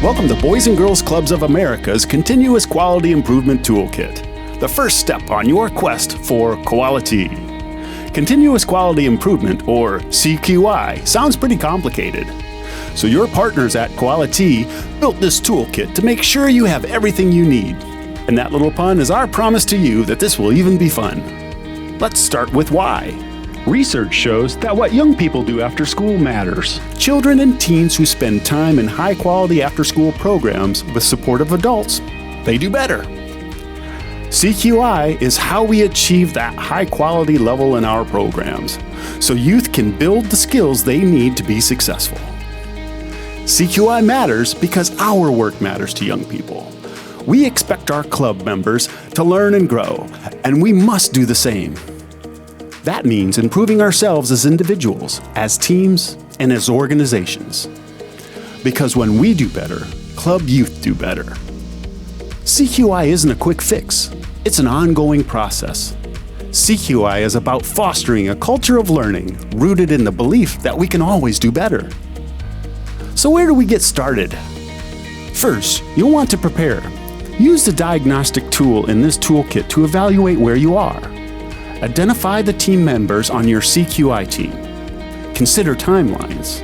Welcome to Boys and Girls Clubs of America's Continuous Quality Improvement Toolkit, the first step on your quest for quality. Continuous Quality Improvement, or CQI, sounds pretty complicated. So your partners at Quality built this toolkit to make sure you have everything you need. And that little pun is our promise to you that this will even be fun. Let's start with why. Research shows that what young people do after school matters. Children and teens who spend time in high-quality after-school programs with supportive adults, they do better. CQI is how we achieve that high-quality level in our programs, so youth can build the skills they need to be successful. CQI matters because our work matters to young people. We expect our club members to learn and grow, and we must do the same. That means improving ourselves as individuals, as teams, and as organizations. Because when we do better, club youth do better. CQI isn't a quick fix. It's an ongoing process. CQI is about fostering a culture of learning rooted in the belief that we can always do better. So where do we get started? First, you'll want to prepare. Use the diagnostic tool in this toolkit to evaluate where you are. Identify the team members on your CQI team. Consider timelines.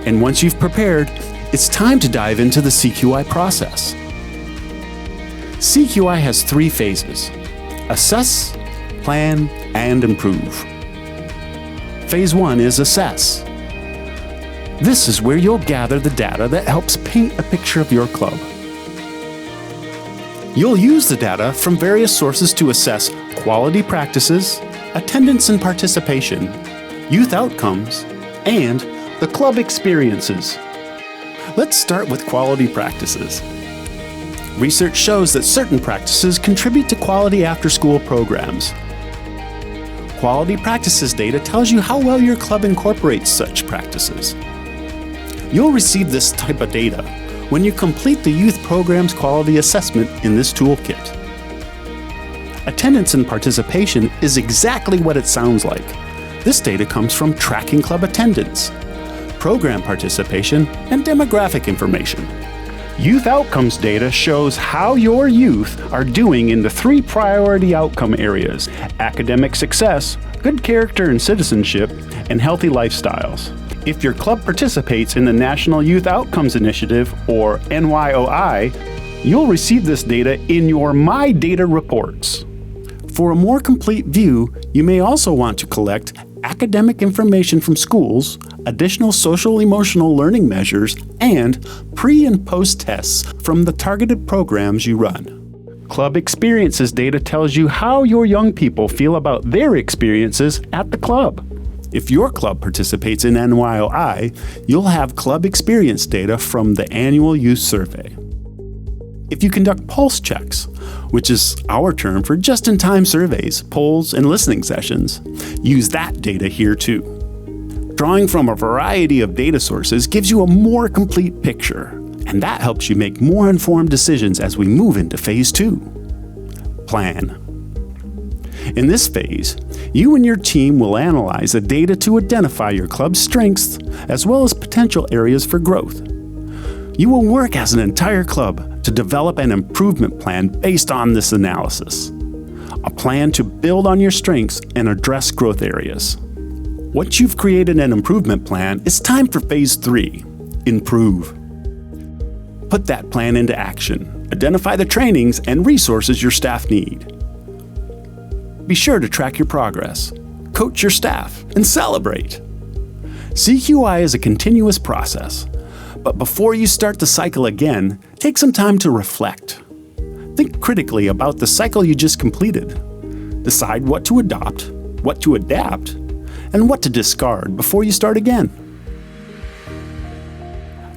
And once you've prepared, it's time to dive into the CQI process. CQI has 3 phases: assess, plan, and improve. Phase 1 is assess. This is where you'll gather the data that helps paint a picture of your club. You'll use the data from various sources to assess quality practices, attendance and participation, youth outcomes, and the club experiences. Let's start with quality practices. Research shows that certain practices contribute to quality after-school programs. Quality practices data tells you how well your club incorporates such practices. You'll receive this type of data when you complete the youth program's quality assessment in this toolkit. Attendance and participation is exactly what it sounds like. This data comes from tracking club attendance, program participation, and demographic information. Youth outcomes data shows how your youth are doing in the 3 priority outcome areas: academic success, good character and citizenship, and healthy lifestyles. If your club participates in the National Youth Outcomes Initiative, or NYOI, you'll receive this data in your My Data reports. For a more complete view, you may also want to collect academic information from schools, additional social-emotional learning measures, and pre- and post-tests from the targeted programs you run. Club experiences data tells you how your young people feel about their experiences at the club. If your club participates in NYOI, you'll have club experience data from the annual youth survey. If you conduct pulse checks, which is our term for just-in-time surveys, polls, and listening sessions, use that data here too. Drawing from a variety of data sources gives you a more complete picture, and that helps you make more informed decisions as we move into phase 2. Plan. In this phase, you and your team will analyze the data to identify your club's strengths as well as potential areas for growth. You will work as an entire club to develop an improvement plan based on this analysis, a plan to build on your strengths and address growth areas. Once you've created an improvement plan, it's time for phase 3, improve. Put that plan into action. Identify the trainings and resources your staff need. Be sure to track your progress, coach your staff, and celebrate. CQI is a continuous process, but before you start the cycle again, take some time to reflect. Think critically about the cycle you just completed. Decide what to adopt, what to adapt, and what to discard before you start again.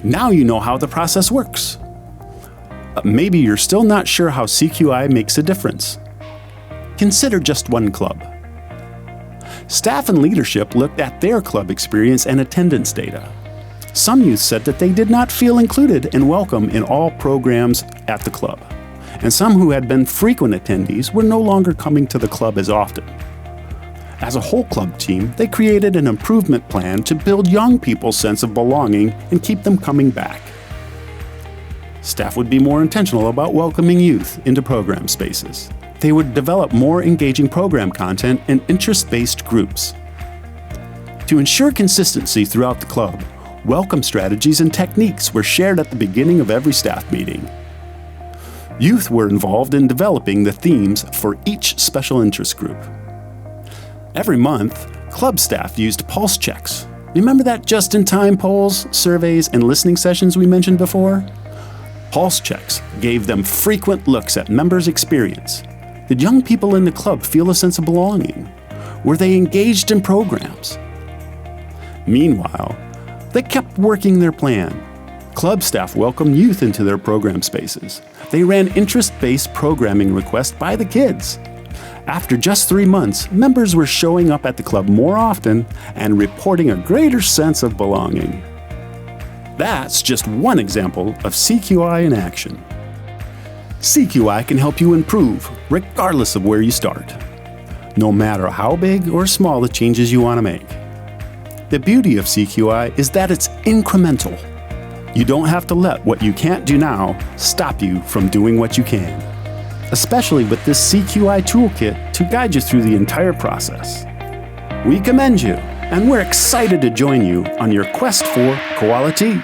Now you know how the process works. But maybe you're still not sure how CQI makes a difference. Consider just one club. Staff and leadership looked at their club experience and attendance data. Some youth said that they did not feel included and welcome in all programs at the club, and some who had been frequent attendees were no longer coming to the club as often. As a whole club team, they created an improvement plan to build young people's sense of belonging and keep them coming back. Staff would be more intentional about welcoming youth into program spaces. They would develop more engaging program content in interest-based groups. To ensure consistency throughout the club, welcome strategies and techniques were shared at the beginning of every staff meeting. Youth were involved in developing the themes for each special interest group. Every month, club staff used pulse checks. Remember that just-in-time polls, surveys, and listening sessions we mentioned before? Pulse checks gave them frequent looks at members' experience. Did young people in the club feel a sense of belonging? Were they engaged in programs? Meanwhile, they kept working their plan. Club staff welcomed youth into their program spaces. They ran interest-based programming requests by the kids. After just 3 months, members were showing up at the club more often and reporting a greater sense of belonging. That's just one example of CQI in action. CQI can help you improve, regardless of where you start, no matter how big or small the changes you want to make. The beauty of CQI is that it's incremental. You don't have to let what you can't do now stop you from doing what you can, especially with this CQI toolkit to guide you through the entire process. We commend you, and we're excited to join you on your quest for quality.